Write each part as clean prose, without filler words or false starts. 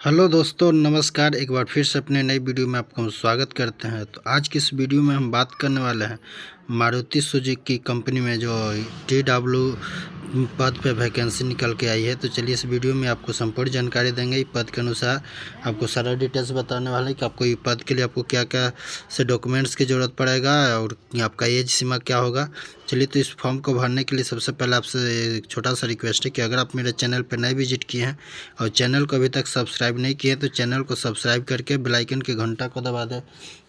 Hello दोस्तों, नमस्कार। एक बार फिर से अपने नई वीडियो में आपका हम स्वागत करते हैं। तो आज की इस वीडियो में हम बात करने वाले हैं मारुति सुजुकी कंपनी में जो TW पद पे वैकेंसी निकल के आई है। तो चलिए इस वीडियो में आपको संपूर्ण जानकारी देंगे। इस पद के अनुसार आपको सारा डिटेल्स बताने वाले हैं कि आपको ये पद के लिए आपको क्या क्या से डॉक्यूमेंट्स की ज़रूरत पड़ेगा और आपका एज सीमा क्या होगा। चलिए, तो इस फॉर्म को भरने के लिए सबसे पहले आपसे एक छोटा सा रिक्वेस्ट है कि अगर आप मेरे चैनल पर नए विजिट किए हैं और चैनल को अभी तक सब्सक्राइब नहीं किए तो चैनल को सब्सक्राइब करके बेल आइकन के घंटा को दबा दें,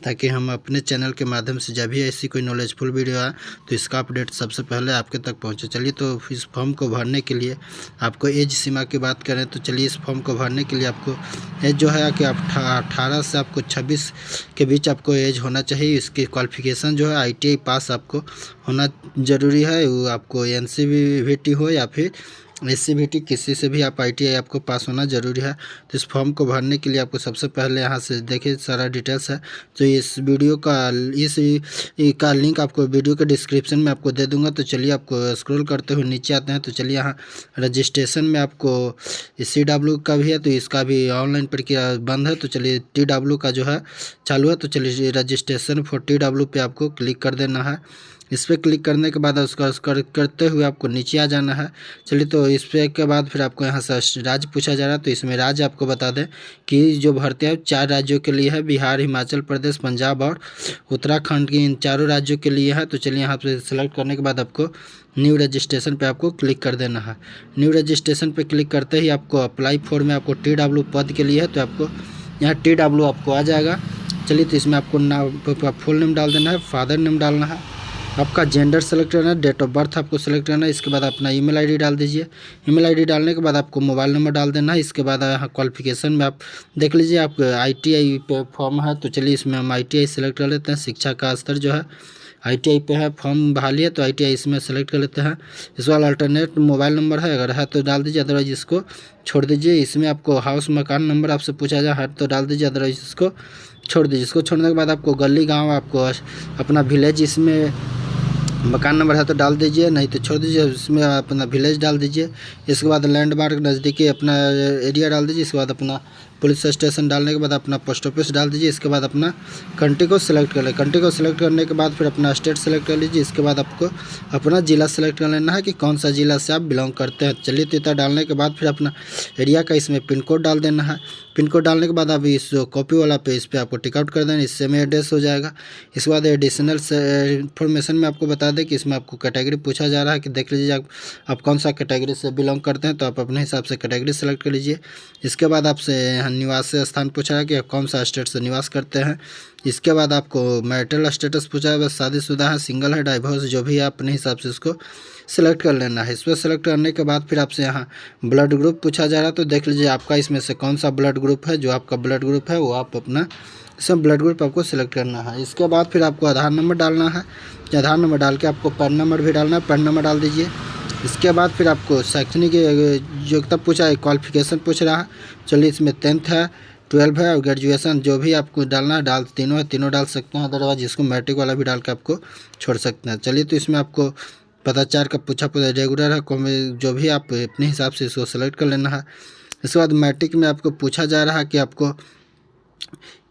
ताकि हम अपने चैनल के माध्यम से जब भी ऐसी कोई नॉलेजफुल वीडियो आए तो इसका अपडेट सबसे पहले आपके तक पहुंचे। चलिए, तो इस फॉर्म को भरने के लिए आपको एज सीमा की बात करें तो चलिए, इस फॉर्म को भरने के लिए आपको एज जो है कि आप 18 से आपको 26 के बीच आपको एज होना चाहिए। इसकी क्वालिफिकेशन जो है ITI पास आपको होना ज़रूरी है। वो आपको NCVT हो या फिर SCVT, किसी से भी आप ITI आपको पास होना ज़रूरी है। तो इस फॉर्म को भरने के लिए आपको सबसे पहले यहाँ से देखिए सारा डिटेल्स है। तो इस वीडियो का का लिंक आपको वीडियो के डिस्क्रिप्शन में आपको दे दूंगा। तो चलिए, आपको स्क्रॉल करते हुए नीचे आते हैं। तो चलिए, यहाँ रजिस्ट्रेशन में आपको CW का भी है, तो इसका भी ऑनलाइन प्रक्रिया बंद है। तो चलिए, TW का जो है चालू है। तो चलिए, रजिस्ट्रेशन फॉर TW पे आपको क्लिक कर देना है। इस पर क्लिक करने के बाद उसका करते हुए आपको नीचे आ जाना है। चलिए, तो इस पे के बाद फिर आपको यहाँ से राज्य पूछा जा रहा है। तो इसमें राज्य आपको बता दें कि जो भर्ती है 4 राज्यों के लिए है, बिहार, हिमाचल प्रदेश, पंजाब और उत्तराखंड की, इन चारों राज्यों के लिए है। तो चलिए, यहाँ पे सेलेक्ट करने के बाद आपको न्यू रजिस्ट्रेशन पे आपको क्लिक कर देना है। न्यू रजिस्ट्रेशन पे क्लिक करते ही आपको अप्लाई फॉर में आपको TW पद के लिए है, तो आपको यहाँ TW आपको आ जाएगा। चलिए, तो इसमें आपको नाम, फुल नेम डाल देना है, फादर नेम डालना है, आपका जेंडर सेलेक्ट करना है, डेट ऑफ बर्थ आपको सेलेक्ट करना है। इसके बाद अपना ईमेल आईडी डाल दीजिए। ईमेल आईडी डालने के बाद आपको मोबाइल नंबर डाल देना है। इसके बाद यहाँ क्वालिफिकेशन में आप देख लीजिए, आप ITI पे फॉर्म है। तो चलिए, इसमें हम ITI सेलेक्ट कर लेते हैं। शिक्षा का स्तर जो है ITI पे है, फॉर्म बहाली है तो ITI इसमें सेलेक्ट कर लेते हैं। इस वाला अल्टरनेट मोबाइल नंबर है, अगर है तो डाल दीजिए, अदरवाइज इसको छोड़ दीजिए। इसमें आपको हाउस मकान नंबर आपसे पूछा जाए, है तो डाल दीजिए, अदरवाइज इसको छोड़ दीजिए। इसको छोड़ने के बाद आपको गली गाँव, आपको अपना विलेज, इसमें मकान नंबर है तो डाल दीजिए, नहीं तो छोड़ दीजिए। इसमें अपना विलेज डाल दीजिए। इसके बाद लैंडमार्क नज़दीकी अपना एरिया डाल दीजिए। इसके बाद अपना पुलिस स्टेशन डालने के बाद अपना पोस्ट ऑफिस डाल दीजिए। इसके बाद अपना कंट्री को सिलेक्ट कर लें। कंट्री को सिलेक्ट करने के बाद फिर अपना स्टेट सेलेक्ट कर लीजिए। इसके बाद आपको अपना ज़िला सेलेक्ट कर लेना है कि कौन सा ज़िला से आप बिलोंग करते हैं। चलिए, तो इतना डालने के बाद फिर अपना एरिया का इसमें पिन कोड डाल देना है। पिन कोड डालने के बाद अब इस कॉपी वाला पे इस पर आपको टिक आउट कर देना, इससे में एड्रेस हो जाएगा। इसके बाद एडिशनल इन्फॉर्मेशन में आपको बता दें कि इसमें आपको कैटेगरी पूछा जा रहा है कि देख लीजिए आप कौन सा कैटेगरी से बिलोंग करते हैं, तो आप अपने हिसाब से कैटेगरी सेलेक्ट कर लीजिए। इसके बाद आपसे यहाँ निवास स्थान पूछा है कि आप कौन सा स्टेट से निवास करते हैं। इसके बाद आपको मैरिटल स्टेटस पूछा है, बस शादीशुदा है, सिंगल है, डाइवोर्स, जो भी है अपने हिसाब से इसको सेलेक्ट कर लेना है। इस पर सेलेक्ट करने के बाद फिर आपसे यहाँ ब्लड ग्रुप पूछा जा रहा है, तो देख लीजिए आपका इसमें से कौन सा ब्लड ग्रुप है। जो आपका ब्लड ग्रुप है वो आप अपना सब ब्लड ग्रुप आपको सेलेक्ट करना है। इसके बाद फिर आपको आधार नंबर डालना है। आधार नंबर डाल के आपको पैन नंबर भी डालना है, पैन नंबर डाल दीजिए। इसके बाद फिर आपको शैक्षणिक योग्यता पूछा है, क्वालिफिकेशन पूछ रहा है। चलिए, इसमें 10th है, 12 है और ग्रेजुएशन, जो भी आपको डालना है तीनों है, तीनों डाल सकते हैं, अदरवाइज इसको मैट्रिक वाला भी डाल के आपको छोड़ सकते हैं। चलिए, तो इसमें आपको पदाचार का पूछा रेगुलर है, जो भी आप अपने हिसाब से इसको सेलेक्ट कर लेना है। इसके बाद मैट्रिक में आपको पूछा जा रहा है कि आपको,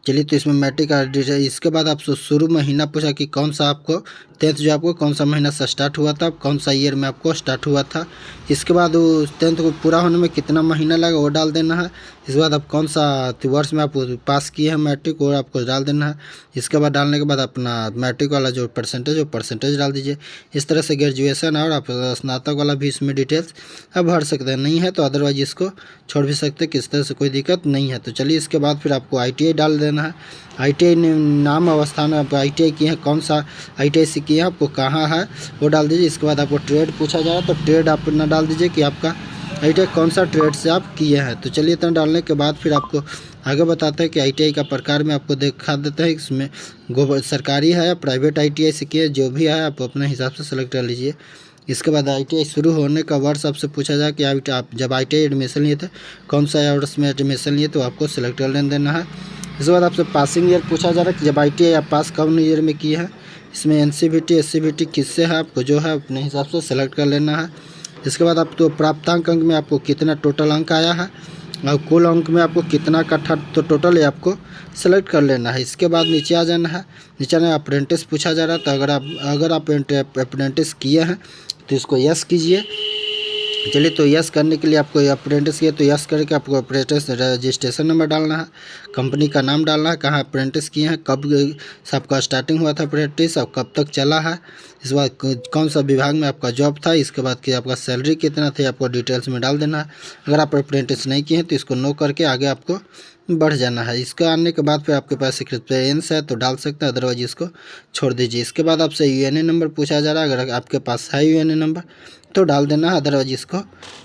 चलिए, तो इसमें मैट्रिक का इसके बाद आपसे शुरू महीना पूछा कि कौन सा आपको 10th जो आपको कौन सा महीना से स्टार्ट हुआ था, कौन सा ईयर में आपको स्टार्ट हुआ था। इसके बाद वो 10th को पूरा होने में कितना महीना लगा वो डाल देना है। इसके बाद आप कौन सा वर्ष में आप पास किए हैं मैट्रिक वो आपको डाल देना है। इसके बाद डालने के बाद अपना मैट्रिक वाला जो परसेंटेज वो परसेंटेज डाल दीजिए। इस तरह से ग्रेजुएशन और आप स्नातक वाला भी इसमें डिटेल्स आप भर सकते हैं। नहीं है तो अदरवाइज इसको छोड़ भी सकते हैं, किस तरह से कोई दिक्कत नहीं है। तो चलिए, इसके बाद फिर आपको ITI डाल देना है। ITI नाम अवस्थान आप ITI किए हैं, कौन सा ITI से किए हैं, आपको कहाँ है वो डाल दीजिए। इसके बाद आपको ट्रेड पूछा जा रहा है, तो ट्रेड आप ना डाल दीजिए कि आपका ITI कौन सा ट्रेड से आप किए हैं। तो चलिए, इतना डालने के बाद फिर आपको आगे बताते हैं कि ITI का प्रकार में आपको दिखा देते हैं, इसमें सरकारी है या प्राइवेट ITI से किए, जो भी है आप अपने हिसाब से सेलेक्ट कर लीजिए। इसके बाद ITI शुरू होने का वर्ष आपसे पूछा जाए कि आप जब ITI एडमिशन लिए थे कौन सा वर्ष में एडमिशन लिए, तो आपको सेलेक्ट कर देना है। इसके बाद आपसे पासिंग ईयर पूछा जा रहा है कि जब ITI आप पास कौन ईयर में किए हैं। इसमें NCVT SCVT किससे है, आपको जो है अपने हिसाब से सेलेक्ट कर लेना है। इसके बाद आप तो प्राप्तांक अंक में आपको कितना टोटल अंक आया है, और कुल अंक में आपको कितना कट्ठा तो टोटल है आपको सेलेक्ट कर लेना है। इसके बाद नीचे आ जाना है। नीचे आना अप्रेंटिस पूछा जा रहा है, तो अगर आप अप्रेंटिस किए हैं तो इसको यस कीजिए। चलिए, तो यस करने के लिए आपको अप्रेंटिस किया तो यस करके आपको अप्रेंटिस रजिस्ट्रेशन नंबर डालना है, कंपनी का नाम डालना है, कहाँ अप्रेंटिस किए हैं, कब से आपका स्टार्टिंग हुआ था अप्रेंटिस और कब तक चला है, इस बार कौन सा विभाग में आपका जॉब था, इसके बाद कि आपका सैलरी कितना था आपको डिटेल्स में डाल देना है। अगर आप अप्रेंटिस नहीं किए हैं तो इसको नो करके आगे आपको बढ़ जाना है। इसको आने के बाद फिर आपके पास एक्सपीरियंस है तो डाल सकते हैं, अदरवाइज इसको छोड़ दीजिए। इसके बाद आपसे यूएनए नंबर पूछा जा रहा है, अगर आपके पास है यूएनए नंबर तो डाल देना है, अदरवाइज इसको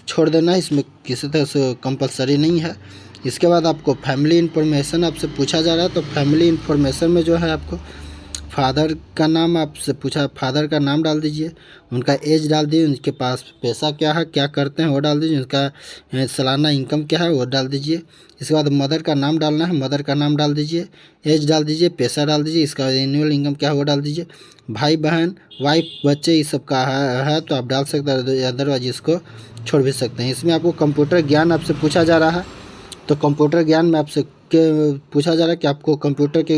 छोड़ देना है, इसमें किसी तरह से कंपलसरी नहीं है। इसके बाद आपको फैमिली इन्फॉर्मेशन आपसे पूछा जा रहा है, तो फैमिली इन्फॉर्मेशन में जो है आपको फादर का नाम आपसे पूछा, फादर का नाम डाल दीजिए, उनका एज डाल दीजिए, उनके पास पैसा क्या है, क्या करते हैं वो डाल दीजिए, उनका सालाना इनकम क्या है वो डाल दीजिए। इसके बाद मदर का नाम डालना है, मदर का नाम डाल दीजिए, एज डाल दीजिए, पैसा डाल दीजिए, इसका एनुअल इनकम क्या है वो डाल दीजिए। भाई बहन वाइफ बच्चे ये सब का है तो आप डाल सकते हैं, अदरवाइज इसको छोड़ भी सकते हैं। इसमें आपको कंप्यूटर ज्ञान आपसे पूछा जा रहा है, तो कंप्यूटर ज्ञान में आपसे पूछा जा रहा है कि आपको कंप्यूटर के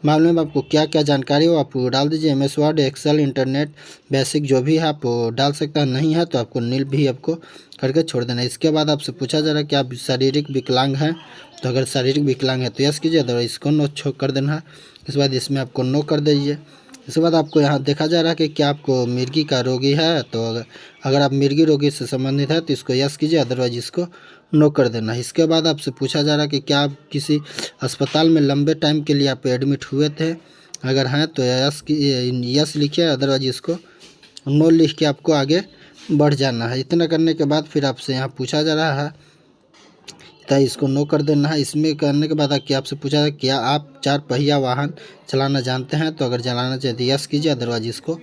मामले में आपको क्या क्या जानकारी हो, आप डाल दीजिए। MS Word, Excel, internet basic जो भी है आप डाल सकते हैं, नहीं है तो आपको नील भी आपको करके छोड़ देना है। इसके बाद आपसे पूछा जा रहा है कि आप शारीरिक विकलांग हैं, तो अगर शारीरिक विकलांग है तो यस कीजिए, अदरवाइज इसको नो कर देना है। इसके बाद इसमें आपको नो कर दीजिए। इसके बाद आपको यहाँ देखा जा रहा है कि क्या आपको मिर्गी का रोगी है, तो अगर आप मिर्गी रोगी से संबंधित है तो इसको यस कीजिए, अदरवाइज इसको नो कर देना है। इसके बाद आपसे पूछा जा रहा है कि क्या आप किसी अस्पताल में लंबे टाइम के लिए आप एडमिट हुए थे, अगर हैं तो यस लिखिए, अदरवाइज इसको नो लिख के आपको आगे बढ़ जाना है। इतना करने के बाद फिर आपसे यहाँ पूछा जा रहा है तो इसको नो कर देना है। इसमें करने के बाद आपसे पूछा है क्या आप 4 पहिया वाहन चलाना जानते हैं, तो अगर चलाना चाहिए तो यस कीजिए, अदरवाइज इसको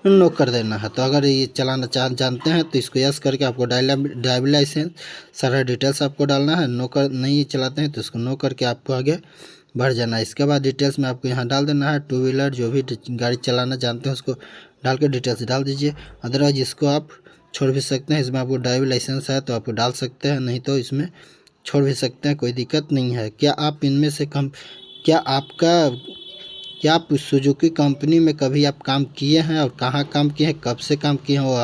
नो कर देना है। तो अगर ये चलाना जानते हैं तो इसको यस करके आपको ड्राइविंग लाइसेंस सारा डिटेल्स आपको डालना है। नो कर नहीं चलाते हैं तो इसको नो करके आपको आगे बढ़ जाना है। इसके बाद डिटेल्स में आपको यहाँ डाल देना है, 2 व्हीलर जो भी गाड़ी चलाना जानते हैं उसको डाल के डिटेल्स डाल दीजिए, अदरवाइज इसको आप छोड़ भी सकते हैं। इसमें आपको ड्राइविंग लाइसेंस है तो आप डाल सकते हैं, नहीं तो इसमें छोड़ भी सकते हैं, कोई दिक्कत नहीं है। क्या आप इनमें से क्या आप सुजुकी कंपनी में कभी आप काम किए हैं और कहाँ काम किए हैं, कब से काम किए हैं, वो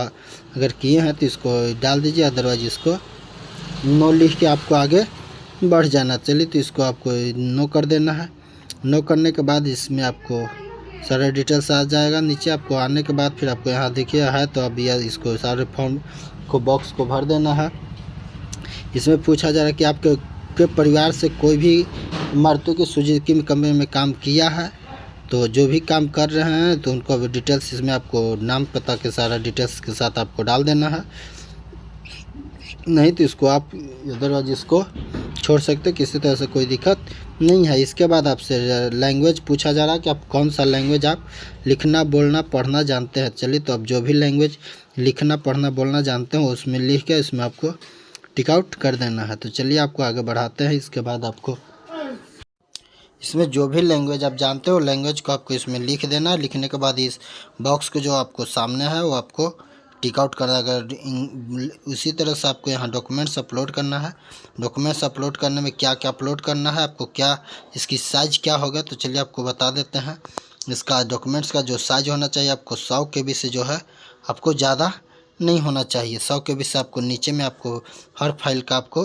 अगर किए हैं तो इसको डाल दीजिए, अदरवाइज इसको नो लिख के आपको आगे बढ़ जाना। चलिए, तो इसको आपको नो कर देना है। नो करने के बाद इसमें आपको सारा डिटेल्स आ जाएगा। नीचे आपको आने के बाद फिर आपको यहाँ देखिए है तो अब यह इसको सारे फॉर्म को बॉक्स को भर देना है। इसमें पूछा जा रहा है कि आपके परिवार से कोई भी मारुति सुजुकी कंपनी में काम किया है, तो जो भी काम कर रहे हैं तो उनको डिटेल्स इसमें आपको नाम पता के सारा डिटेल्स के साथ आपको डाल देना है, नहीं तो इसको आप अदरवाइज इसको छोड़ सकते, किसी तरह से कोई दिक्कत नहीं है। इसके बाद आपसे लैंग्वेज पूछा जा रहा है कि आप कौन सा लैंग्वेज आप लिखना बोलना पढ़ना जानते हैं। चलिए, तो आप जो भी लैंग्वेज लिखना पढ़ना बोलना जानते हैं उसमें लिख के इसमें आपको टिक आउट कर देना है। तो चलिए आपको आगे बढ़ाते हैं। इसके बाद आपको इसमें जो भी लैंग्वेज आप जानते हो लैंग्वेज को आपको इसमें लिख देना है। लिखने के बाद इस बॉक्स को जो आपको सामने है वो आपको टिक आउट करना है। अगर उसी तरह से आपको यहाँ डॉक्यूमेंट्स अपलोड करना है। डॉक्यूमेंट्स अपलोड करने में क्या क्या अपलोड करना है, आपको क्या इसकी साइज़ क्या होगा, तो चलिए आपको बता देते हैं। इसका डॉक्यूमेंट्स का जो साइज़ होना चाहिए आपको 100 KB से जो है आपको ज़्यादा नहीं होना चाहिए। 100 KB से आपको नीचे में आपको हर फाइल का आपको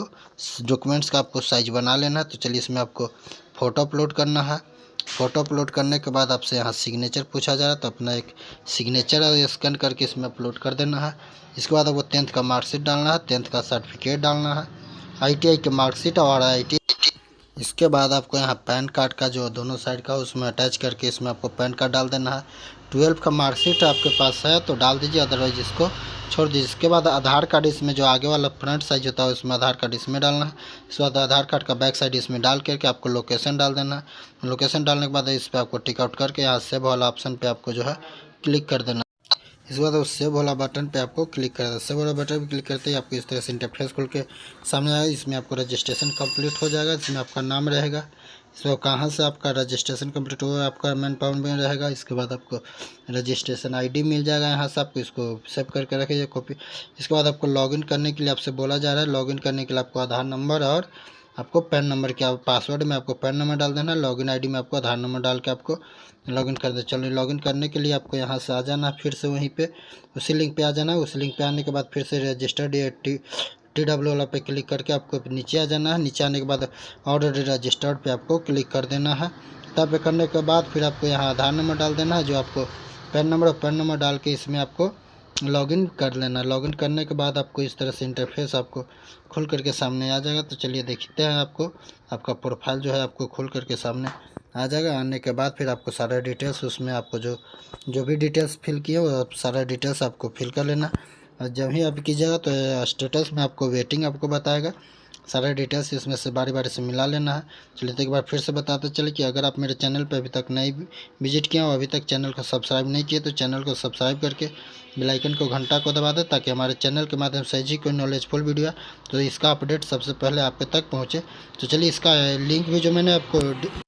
डॉक्यूमेंट्स का आपको साइज बना लेना है। तो चलिए, इसमें आपको फ़ोटो अपलोड करना है। फ़ोटो अपलोड करने के बाद आपसे यहाँ सिग्नेचर पूछा जा रहा है, तो अपना एक सिग्नेचर स्कैन करके इसमें अपलोड कर देना है। इसके बाद आपको 10th का मार्कशीट डालना है, 10th का सर्टिफिकेट डालना है, ITI की मार्कशीट और ITI। इसके बाद आपको यहाँ पैन कार्ड का जो दोनों साइड का उसमें अटैच करके इसमें आपको पैन कार्ड डाल देना है। 12th का मार्कशीट आपके पास है तो डाल दीजिए, अदरवाइज इसको छोड़ दीजिए। इसके बाद आधार कार्ड इसमें जो आगे वाला फ्रंट साइज होता है उसमें आधार कार्ड इसमें डालना है। इसके बाद आधार कार्ड का बैक साइड इसमें डाल करके आपको लोकेशन डाल देना है। लोकेशन डालने के बाद इस पर आपको टिक आउट करके यहाँ सेव वाला ऑप्शन पे आपको जो है क्लिक कर देना। इसके बाद उस सेव वाला बटन पे आपको क्लिक करना है। सेव वाला बटन पे क्लिक करते ही आपको इस तरह से इंटरफेस खुल के सामने आएगा। इसमें आपको रजिस्ट्रेशन कंप्लीट हो जाएगा, इसमें आपका नाम रहेगा, इसमें कहाँ से आपका रजिस्ट्रेशन कंप्लीट हुआ आपका मैन पावर में रहेगा। इसके बाद आपको रजिस्ट्रेशन आईडी मिल जाएगा, यहाँ से आपको इसको सेव करके रखिए कॉपी। इसके बाद आपको लॉगिन करने के लिए आपसे बोला जा रहा है, लॉगिन करने के लिए आपको आधार नंबर और आपको पैन नंबर क्या पासवर्ड में आपको पैन नंबर डाल देना, लॉगिन आईडी में आपको आधार नंबर डाल के आपको लॉगिन कर दे। चलिए लॉगिन करने के लिए आपको यहाँ से आ जाना, फिर से वहीं पे उसी लिंक पे आ जाना। उस लिंक पे आने के बाद फिर से रजिस्टर्ड TW वाला पे क्लिक करके आपको नीचे आ जाना है। नीचे आने के बाद ऑलरेडी रजिस्टर्ड पे आपको क्लिक कर देना है। तब पे करने के बाद फिर आपको यहाँ आधार नंबर डाल देना है, जो आपको पैन नंबर डाल के इसमें आपको लॉगिन कर लेना। लॉगिन करने के बाद आपको इस तरह से इंटरफेस आपको खुल करके सामने आ जाएगा। तो चलिए देखते हैं, आपको आपका प्रोफाइल जो है आपको खुल करके सामने आ जाएगा। आने के बाद फिर आपको सारा डिटेल्स उसमें आपको जो भी डिटेल्स फिल किए वो सारा डिटेल्स आपको फिल कर लेना। और जब ही आप कीजिएगा तो स्टेटस में आपको वेटिंग आपको बताएगा। सारा डिटेल्स इसमें से बारी बारी से मिला लेना है। चलिए तो एक बार फिर से बताते चले कि अगर आप मेरे चैनल पर अभी तक नहीं विजिट किया हो, अभी तक चैनल को सब्सक्राइब नहीं किए, तो चैनल को सब्सक्राइब करके बेल आइकन को घंटा को दबा दें, ताकि हमारे चैनल के माध्यम से जी कोई नॉलेजफुल वीडियो है तो इसका अपडेट सबसे पहले आप तक पहुँचे। तो चलिए इसका लिंक भी जो मैंने आपको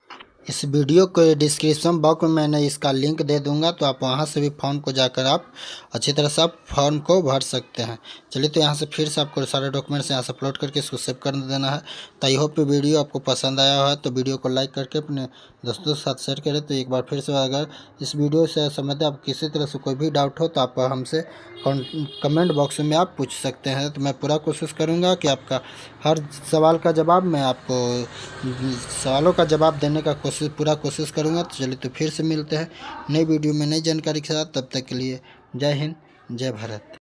इस वीडियो को डिस्क्रिप्शन बॉक्स में मैंने इसका लिंक दे दूंगा, तो आप वहां से भी फॉर्म को जाकर आप अच्छी तरह से आप फॉर्म को भर सकते हैं। चलिए तो यहाँ से फिर से आपको सारे डॉक्यूमेंट्स यहाँ से अपलोड करके इसको सेव कर देना है। तो आई होप वीडियो आपको पसंद आया है, तो वीडियो को लाइक करके अपने दोस्तों के साथ शेयर करें। तो एक बार फिर से अगर इस वीडियो से संबंधित आप किसी तरह से कोई भी डाउट हो तो आप हमसे कमेंट बॉक्स में आप पूछ सकते हैं। तो मैं पूरा कोशिश करूँगा कि आपका हर सवाल का जवाब मैं आपको सवालों का जवाब देने का पूरा कोशिश करूँगा। तो चलिए तो फिर से मिलते हैं नई वीडियो में नई जानकारी के साथ। तब तक के लिए जय हिंद, जय भारत।